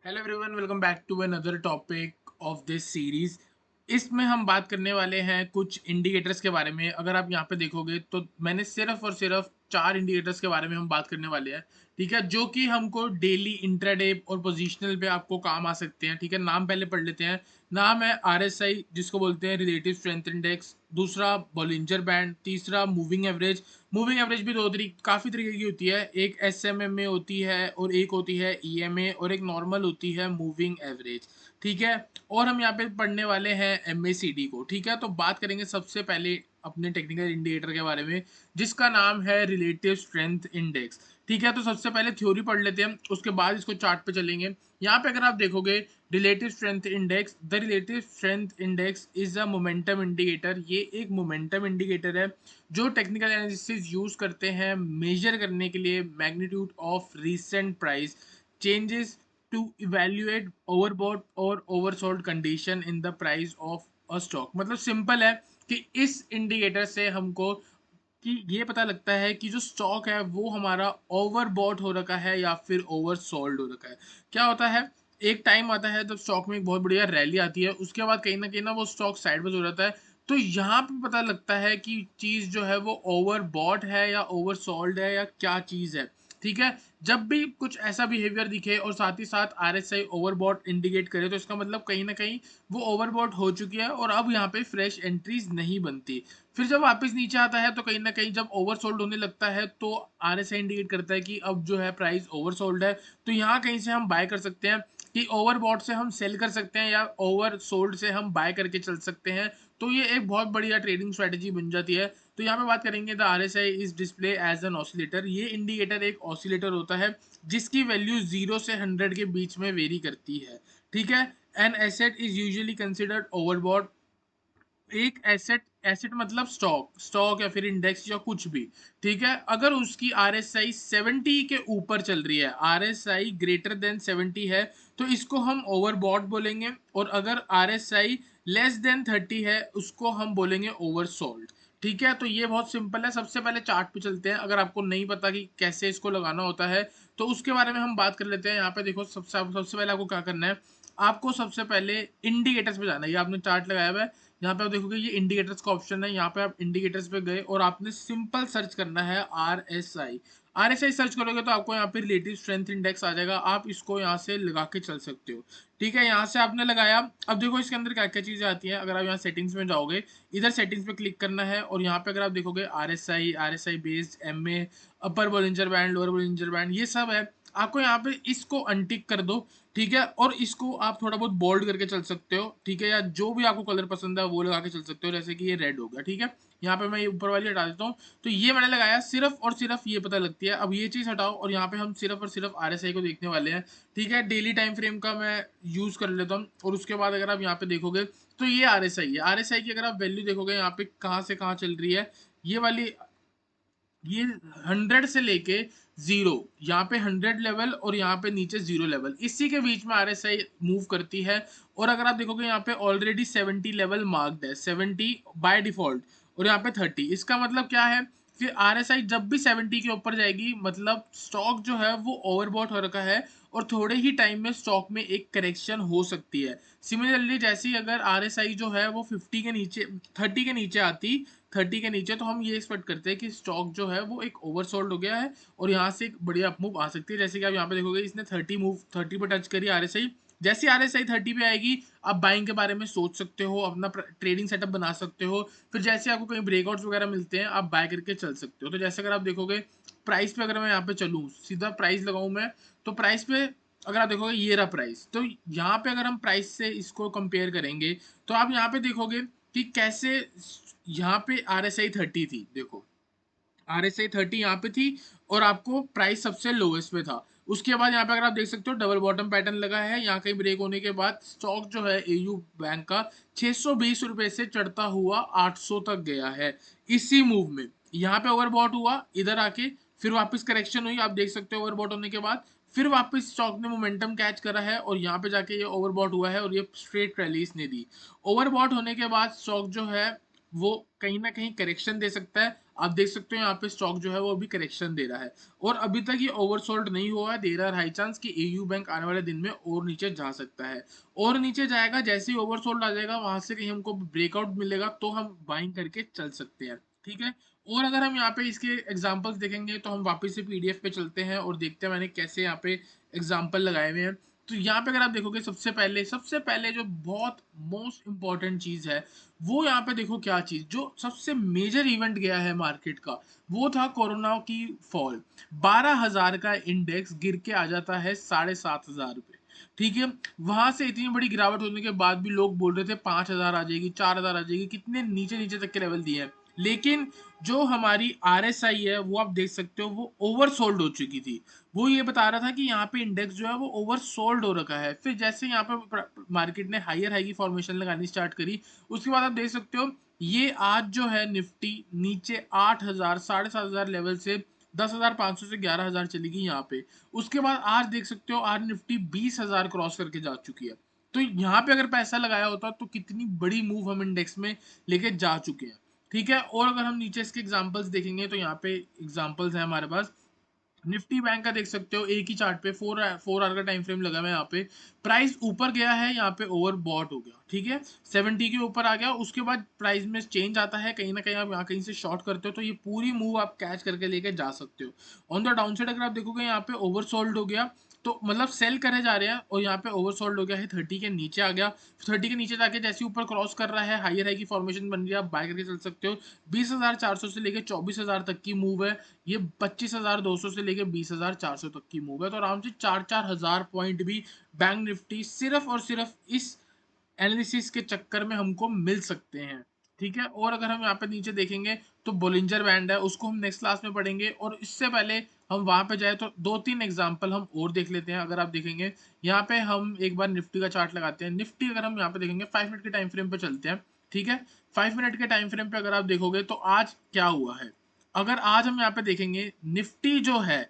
Hello everyone, welcome back to another topic of this series. इसमें हम बात करने वाले हैं कुछ इंडिकेटर्स के बारे में। अगर आप यहाँ पे देखोगे तो मैंने सिर्फ और सिर्फ 4 इंडिकेटर्स के बारे में हम बात करने वाले हैं, ठीक है, जो कि हमको डेली इंट्राडे और पोजिशनल पे आपको काम आ सकते हैं। ठीक है, नाम पहले पढ़ लेते हैं। नाम है आरएसआई, जिसको बोलते हैं रिलेटिव स्ट्रेंथ इंडेक्स। दूसरा बॉलिंजर बैंड। तीसरा मूविंग एवरेज। मूविंग एवरेज भी काफ़ी तरीके की होती है। एक एसएमएम होती है और एक होती है ईएमए और एक नॉर्मल होती है मूविंग एवरेज। ठीक है, और हम यहाँ पे पढ़ने वाले हैं एमएसीडी को। ठीक है, तो बात करेंगे सबसे पहले अपने टेक्निकल इंडिकेटर के बारे में, जिसका नाम है रिलेटिव स्ट्रेंथ इंडेक्स। ठीक है, तो सबसे पहले थ्योरी पढ़ लेते हैं, उसके बाद इसको चार्ट पे चलेंगे। यहाँ पे अगर आप देखोगे relative strength index, the relative strength index is a momentum indicator. ये एक मोमेंटम इंडिकेटर है जो टेक्निकल एनालिसिस यूज करते हैं मेजर करने के लिए magnitude of recent price changes to evaluate overbought और oversold condition in the price of a stock. मतलब सिंपल है कि इस इंडिकेटर से हमको कि ये पता लगता है कि जो स्टॉक है वो हमारा ओवरबॉट हो रखा है या फिर ओवरसोल्ड हो रखा है। क्या होता है, एक टाइम आता है जब स्टॉक में एक बहुत बढ़िया रैली आती है, उसके बाद कहीं ना वो स्टॉक साइडवेज हो जाता है। तो यहाँ पे पता लगता है कि चीज़ जो है वो ओवरबॉट है या ओवरसोल्ड है या क्या चीज़ है। ठीक है, जब भी कुछ ऐसा बिहेवियर दिखे और साथ ही साथ आरएसआई ओवरबॉट इंडिकेट करे, तो इसका मतलब कहीं ना कहीं वो ओवरबॉट हो चुकी है और अब यहाँ पे फ्रेश एंट्रीज नहीं बनती। फिर जब वापस नीचे आता है तो कहीं ना कहीं जब ओवरसोल्ड होने लगता है तो आरएसआई इंडिकेट करता है कि अब जो है प्राइस ओवरसोल्ड है। तो यहाँ कहीं से हम बाय कर सकते हैं कि ओवरबॉट से हम सेल कर सकते हैं या ओवर सोल्ड से हम बाय करके चल सकते हैं। तो ये एक बहुत बढ़िया ट्रेडिंग स्ट्रेटेजी बन जाती है। तो यहाँ पे बात करेंगे the RSI is display as an oscillator. ये इंडिकेटर एक ऑसिलेटर होता है जिसकी वैल्यू 0 से 100 के बीच में वेरी करती है। ठीक है, an asset is usually considered overbought. एक एसेट, एसेट मतलब स्टॉक, स्टॉक या फिर इंडेक्स या कुछ भी। ठीक है, अगर उसकी आरएसआई 70 के ऊपर चल रही है, आरएसआई ग्रेटर देन 70 है, तो इसको हम ओवरबॉट बोलेंगे। और अगर आरएसआई लेस देन 30 है, उसको हम बोलेंगे ओवरसोल्ड। ठीक है, तो ये बहुत सिंपल है। सबसे पहले चार्ट पे चलते हैं। अगर आपको नहीं पता कि कैसे इसको लगाना होता है तो उसके बारे में हम बात कर लेते हैं। यहाँ पे देखो, सबसे पहले आपको क्या करना है, आपको सबसे पहले इंडिकेटर्स पे जाना है। ये आपने चार्ट लगाया हुआ है, यहाँ पे आप देखोगे ये इंडिकेटर्स का ऑप्शन है। यहाँ पे आप इंडिकेटर्स पे गए और आपने सिंपल सर्च करना है आरएसआई। आरएसआई सर्च करोगे तो आपको यहाँ पे रिलेटिव स्ट्रेंथ इंडेक्स आ जाएगा। आप इसको यहाँ से लगा के चल सकते हो। ठीक है, यहाँ से आपने लगाया। अब देखो इसके अंदर क्या क्या चीजें आती हैं। अगर आप यहाँ सेटिंग्स में जाओगे, इधर सेटिंग्स पे क्लिक करना है और यहाँ पे अगर आप देखोगे RSI, RSI based, MA, upper Bollinger band, lower Bollinger band, ये सब है। आपको यहाँ पे इसको अनटिक कर दो। ठीक है, और इसको आप थोड़ा बहुत बोल्ड करके चल सकते हो। ठीक है, या जो भी आपको कलर पसंद है वो लगा के चल सकते हो, जैसे कि ये रेड हो गया। ठीक है, यहाँ पे मैं ये ऊपर वाली हटा देता हूँ। तो ये मैंने लगाया, सिर्फ और सिर्फ ये पता लगती है। अब ये चीज़ हटाओ और यहाँ पे हम सिर्फ और सिर्फ आरएसआई को देखने वाले हैं। ठीक है, डेली टाइम फ्रेम का मैं यूज़ कर लेता हूँ और उसके बाद अगर आप यहाँ पे देखोगे तो ये आरएसआई है। आरएसआई की अगर आप वैल्यू देखोगे यहाँ पे कहाँ से कहाँ चल रही है, ये वाली, ये 100 से लेके 0, यहाँ पे 100 लेवल और यहाँ पे नीचे 0 लेवल, इसी के बीच में आरएसआई मूव करती है। और अगर आप देखोगे यहाँ पे ऑलरेडी 70 लेवल मार्क्ड है, 70 बाय डिफॉल्ट, और यहाँ पे 30। इसका मतलब क्या है कि आरएसआई जब भी 70 के ऊपर जाएगी मतलब स्टॉक जो है वो ओवरबॉट हो रखा है और थोड़े ही टाइम में स्टॉक में एक करेक्शन हो सकती है। सिमिलरली जैसे ही अगर आरएसआई जो है वो 50 के नीचे, 30 के नीचे आती, 30 के नीचे, तो हम ये एक्सपेक्ट करते हैं कि स्टॉक जो है वो एक ओवरसोल्ड हो गया है और यहाँ से एक बढ़िया अप मूव आ सकती है। जैसे कि आप यहाँ पे देखोगे इसने 30 पे टच करी आरएसआई। जैसे आरएसआई 30 पे आएगी, आप बाइंग के बारे में सोच सकते हो, अपना ट्रेडिंग सेटअप बना सकते हो। फिर जैसे आपको कहीं ब्रेकआउट्स वगैरह मिलते हैं, आप बाय करके चल सकते हो। तो जैसे अगर आप देखोगे प्राइस पे, अगर मैं यहाँ पे चलूँ, सीधा प्राइस लगाऊँ मैं, तो प्राइस पे अगर आप देखोगे ये रहा प्राइस। तो यहाँ पे अगर हम प्राइस से इसको कंपेयर करेंगे तो आप यहाँ पे देखोगे कि कैसे यहाँ पे आर एस आई 30 थी। देखो आर एस आई 30 यहाँ पे थी और आपको प्राइस सबसे लोएस्ट पे था। उसके बाद यहाँ पे अगर आप देख सकते हो डबल बॉटम पैटर्न लगा है। यहाँ कहीं ब्रेक होने के बाद स्टॉक जो है एयू बैंक का 620 रुपए से चढ़ता हुआ 800 तक गया है इसी मूव में। यहाँ पे ओवरबॉट हुआ, इधर आके फिर वापस करेक्शन हुई, आप देख सकते हो ओवरबॉट होने के बाद फिर वापस स्टॉक ने मोमेंटम कैच करा है और यहाँ पे जाके ये ओवरबॉट हुआ है और ये स्ट्रेट रैली इसने दी। ओवरबॉट होने के बाद स्टॉक जो है वो कहीं ना कहीं करेक्शन दे सकता है। आप देख सकते हो यहाँ पे स्टॉक जो है वो अभी करेक्शन दे रहा है, और अभी तक ये ओवरसोल्ड नहीं हुआ है। देर आर हाई चांस कि एयू बैंक आने वाले दिन में और नीचे जा सकता है, और नीचे जाएगा। जैसे ही ओवरसोल्ड आ जाएगा वहां से कहीं हमको ब्रेकआउट मिलेगा तो हम बाइंग करके चल सकते हैं, ठीक है। और अगर हम यहाँ पे इसके एग्जांपल्स देखेंगे तो हम वापस से पीडीएफ पे चलते हैं और देखते हैं मैंने कैसे यहाँ पे एग्जांपल लगाए हुए हैं। तो यहाँ पे अगर आप देखोगे सबसे पहले जो बहुत मोस्ट इंपॉर्टेंट चीज है, वो यहाँ पे देखो क्या चीज जो सबसे मेजर इवेंट गया है मार्केट का, वो था कोरोना की फॉल। 12,000 का इंडेक्स गिर के आ जाता है 7,500 पे, ठीक है। वहां से इतनी बड़ी गिरावट होने के बाद भी लोग बोल रहे थे 5,000 आ जाएगी, 4,000 आ जाएगी, कितने नीचे नीचे तक के लेवल दिए हैं। लेकिन जो हमारी आरएसआई है वो आप देख सकते हो वो ओवरसोल्ड हो चुकी थी। वो ये बता रहा था कि यहाँ पे इंडेक्स जो है वो ओवरसोल्ड हो रखा है। फिर जैसे यहाँ पे मार्केट ने हायर हाई की फॉर्मेशन लगानी स्टार्ट करी, उसके बाद आप देख सकते हो ये आज जो है निफ्टी नीचे 8,000 7,500 लेवल से 10,500 से 11,000 चली गई यहाँ पे। उसके बाद आज देख सकते हो आज निफ्टी 20,000 क्रॉस करके जा चुकी है। तो यहाँ पे अगर पैसा लगाया होता तो कितनी बड़ी मूव हम इंडेक्स में लेके जा चुके हैं, ठीक है। और अगर हम नीचे इसके एग्जांपल्स देखेंगे तो यहाँ पे एग्जांपल्स है हमारे पास। निफ्टी बैंक का देख सकते हो एक ही चार्ट पे 4 आवर का टाइम फ्रेम लगा हुआ है। यहाँ पे प्राइस ऊपर गया है, यहाँ पे ओवर बॉट हो गया, ठीक है। 70 के ऊपर आ गया, उसके बाद प्राइस में चेंज आता है, कहीं ना कहीं आप यहाँ कहीं से शॉर्ट करते हो तो ये पूरी मूव आप कैच करके लेके जा सकते हो। ऑन द डाउन साइड अगर आप देखोगे यहाँ पे ओवरसोल्ड हो गया, तो मतलब सेल करे जा रहे हैं, और यहाँ पे ओवरसोल्ड हो गया है, 30 के नीचे आ गया। 30 के नीचे जाके जैसे ऊपर क्रॉस कर रहा है, हायर हाई की फॉर्मेशन बन रही है, आप बाय करके चल सकते हो। 20,400 से लेके 24,000 तक की मूव है। ये 25,200 से लेके 20,400 तक की मूव है, तो आराम से 4-4 हजार पॉइंट भी बैंक निफ्टी सिर्फ और सिर्फ इस एनालिसिस के चक्कर में हमको मिल सकते हैं, ठीक है। और अगर हम यहाँ पे नीचे देखेंगे तो बोलिंजर बैंड है, उसको हम नेक्स्ट क्लास में पढ़ेंगे। और इससे पहले हम वहां पे जाए तो 2-3 एग्जांपल हम और देख लेते हैं। अगर आप देखेंगे यहाँ पे हम एक बार निफ्टी का चार्ट लगाते हैं। निफ्टी अगर हम यहाँ पे देखेंगे 5 मिनट के टाइम फ्रेम पे चलते हैं, ठीक है। 5 मिनट के टाइम फ्रेम पे अगर आप देखोगे तो आज क्या हुआ है। अगर आज हम यहाँ पे देखेंगे निफ्टी जो है,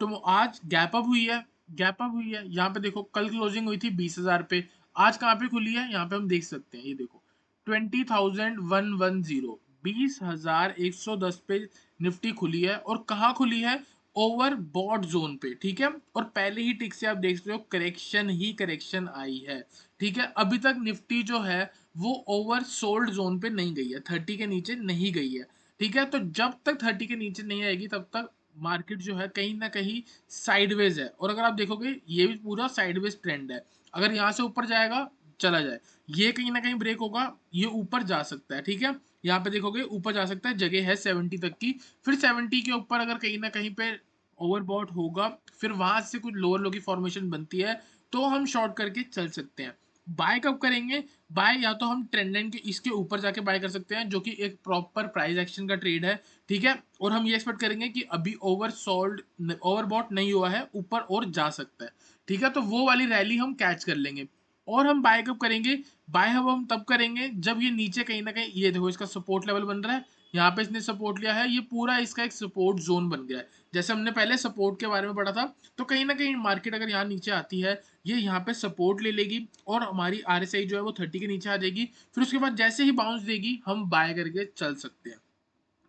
तो आज गैप अप हुई है। गैप अप हुई है, यहाँ पे देखो कल क्लोजिंग हुई थी 20,000 पे, आज कहाँ पे खुली है यहाँ पे हम देख सकते हैं। ये देखो 20,110, 20,110 पे निफ्टी खुली है, और कहाँ खुली है, ओवर बॉट जोन पे, ठीक है। और पहले ही टिक से आप देख सकते हो करेक्शन ही करेक्शन आई है, ठीक है। अभी तक निफ्टी जो है वो ओवर सोल्ड जोन पे नहीं गई है, 30 के नीचे नहीं गई है, ठीक है। तो जब तक 30 के नीचे नहीं आएगी तब तक मार्केट जो है कहीं ना कहीं साइडवेज है। और अगर आप देखोगे ये भी पूरा साइडवेज ट्रेंड है। अगर यहाँ से ऊपर जाएगा, चला जाए, ये कहीं ना कहीं ब्रेक होगा, ये ऊपर जा सकता है, ठीक है। यहाँ पे देखोगे ऊपर जा सकता है, जगह है 70 तक की। फिर 70 के ऊपर अगर कहीं ना कहीं पे ओवरबॉट होगा, फिर वहां से कुछ लोअर लो की फॉर्मेशन बनती है, तो हम शॉर्ट करके चल सकते हैं। बाय कब करेंगे, बाय या तो हम ट्रेंड लाइन के इसके ऊपर जाके बाय कर सकते हैं, जो कि एक प्रॉपर प्राइस एक्शन का ट्रेड है, ठीक है। और हम ये एक्सपेक्ट करेंगे कि अभी ओवरबॉट नहीं हुआ है, ऊपर और जा सकता है, ठीक है। तो वो वाली रैली हम कैच कर लेंगे। और हम बाय कब करेंगे, बाय हम तब करेंगे जब ये नीचे कहीं ना कहीं, ये देखो इसका सपोर्ट लेवल बन रहा है, यहाँ पे इसने सपोर्ट लिया है, ये पूरा इसका एक सपोर्ट जोन बन गया है। जैसे हमने पहले सपोर्ट के बारे में पढ़ा था, तो कहीं ना कहीं मार्केट अगर यहाँ नीचे आती है, ये यहाँ पे सपोर्ट ले लेगी, और हमारी आरएसआई जो है वो 30 के नीचे आ जाएगी। फिर उसके बाद जैसे ही बाउंस देगी हम बाय करके चल सकते हैं।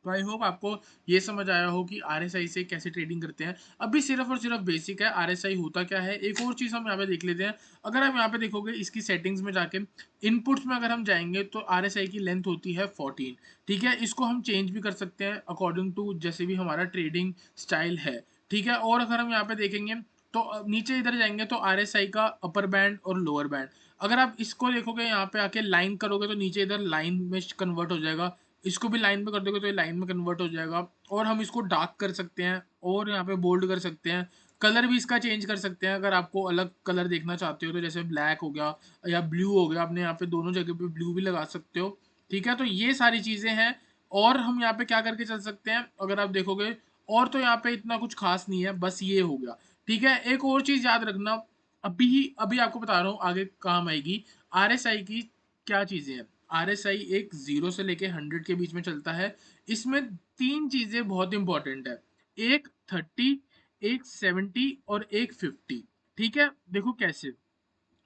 तो आई होप आपको ये समझ आया हो कि आरएसआई से कैसे ट्रेडिंग करते हैं। अभी सिर्फ और सिर्फ बेसिक है, आरएसआई होता क्या है। एक और चीज़ हम यहाँ पे देख लेते हैं। अगर हम यहाँ पे देखोगे इसकी सेटिंग्स में जाके इनपुट्स में अगर हम जाएंगे तो आरएसआई की लेंथ होती है 14, ठीक है। इसको हम चेंज भी कर सकते हैं अकॉर्डिंग टू जैसे भी हमारा ट्रेडिंग स्टाइल है, ठीक है। और अगर हम यहाँ पे देखेंगे तो नीचे इधर जाएंगे तो आरएसआई का अपर बैंड और लोअर बैंड, अगर आप इसको देखोगे यहाँ पे आके लाइन करोगे तो नीचे इधर लाइन में कन्वर्ट हो जाएगा। इसको भी लाइन में कर दोगे तो ये लाइन में कन्वर्ट हो जाएगा। और हम इसको डार्क कर सकते हैं, और यहाँ पे बोल्ड कर सकते हैं। कलर भी इसका चेंज कर सकते हैं, अगर आपको अलग कलर देखना चाहते हो तो जैसे ब्लैक हो गया या ब्लू हो गया, आपने यहाँ पे दोनों जगह पे ब्लू भी लगा सकते हो, ठीक है। तो ये सारी चीज़ें हैं। और हम यहाँ पे क्या करके चल सकते हैं अगर आप देखोगे, और तो यहाँ पे इतना कुछ खास नहीं है, बस ये हो गया, ठीक है। एक और चीज़ याद रखना, अभी अभी आपको बता रहा हूँ आगे काम आएगी। आरएसआई की क्या चीज़ें हैं, आरएसआई एक 0 से लेके 100 के बीच में चलता है। इसमें 3 चीजें बहुत इंपॉर्टेंट है, एक 30, एक 70 और एक 50, ठीक है। देखो कैसे,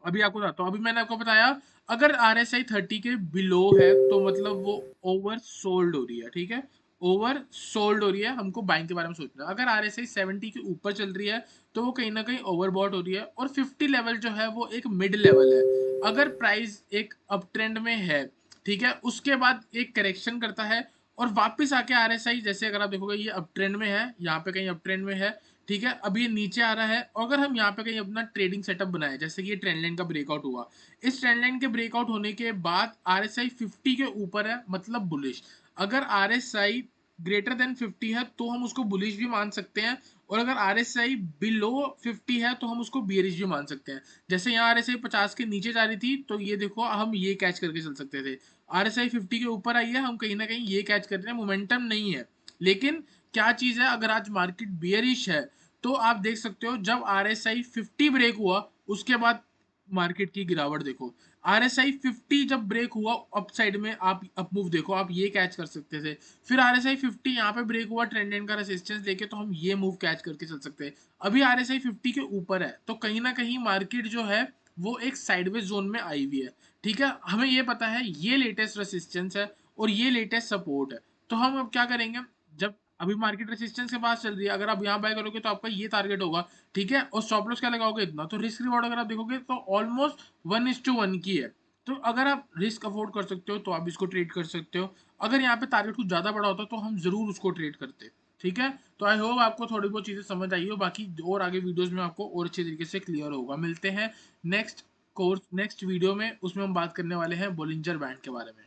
अभी आपको बताता हूँ। अभी मैंने आपको बताया अगर RSI 30 के बिलो है तो मतलब वो ओवर सोल्ड हो रही है, ठीक है, ओवर सोल्ड हो रही है, हमको बाइंग के बारे में सोचना है। अगर RSI 70 के ऊपर चल रही है तो वो कहीं ना कहीं ओवरबॉट हो रही है, और 50 लेवल जो है वो एक मिड लेवल है। अगर प्राइस एक अप ट्रेंड में है, ठीक है, उसके बाद एक करेक्शन करता है और वापस आके RSI, जैसे अगर आप देखोगे ये अप ट्रेंड में है, यहाँ पे कहीं अप ट्रेंड में है, ठीक है, अब ये नीचे आ रहा है, और अगर हम यहाँ पे कहीं अपना ट्रेडिंग सेटअप बनाए, जैसे कि ये ट्रेंड लाइन का ब्रेकआउट हुआ, इस ट्रेंड लाइन के ब्रेकआउट होने के बाद RSI 50 के ऊपर है, मतलब बुलिश। अगर RSI ग्रेटर देन 50 है तो हम उसको बुलिश भी मान सकते हैं, और अगर RSI बिलो 50 है तो हम उसको बियरिश भी मान सकते हैं। जैसे यहाँ RSI 50 के नीचे जा रही थी तो ये देखो हम ये कैच करके चल सकते थे। RSI 50 के ऊपर आई है, हम कहीं ना कहीं ये कैच कर रहे हैं, मोमेंटम नहीं है। लेकिन क्या चीज है, अगर आज मार्केट बियरिश है तो आप देख सकते हो जब RSI 50 ब्रेक हुआ उसके बाद मार्केट की गिरावट देखो। RSI 50 जब ब्रेक हुआ अप साइड में, आप अप मूव देखो, आप ये कैच कर सकते थे। फिर RSI 50 यहाँ पे ब्रेक हुआ ट्रेंड लाइन का रेजिस्टेंस लेके, तो हम ये मूव कैच करके चल सकते हैं। अभी RSI 50 के ऊपर है तो कहीं ना कहीं मार्केट जो है वो एक साइडवेज जोन में आई हुई है, ठीक है। हमें ये पता है ये लेटेस्ट रेसिस्टेंस है और ये लेटेस्ट सपोर्ट है। तो हम अब क्या करेंगे, जब अभी मार्केट रेसिस्टेंस के पास चल रही है, अगर आप यहाँ बाय करोगे तो आपका ये टारगेट होगा, ठीक है, और स्टॉप लॉस क्या लगाओगे इतना, तो रिस्क रिवॉर्ड अगर आप देखोगे तो ऑलमोस्ट 1:1 की है। तो अगर आप रिस्क अफोर्ड कर सकते हो तो आप इसको ट्रेड कर सकते हो। अगर यहाँ पे टारगेट कुछ ज्यादा बड़ा होता तो हम जरूर उसको ट्रेड करते, ठीक है। तो आई होप आपको थोड़ी बहुत चीजें समझ आई हो, बाकी और आगे वीडियोस में आपको और अच्छे तरीके से क्लियर होगा। मिलते हैं नेक्स्ट कोर्स नेक्स्ट वीडियो में, उसमें हम बात करने वाले हैं बोलिंजर बैंड के बारे में।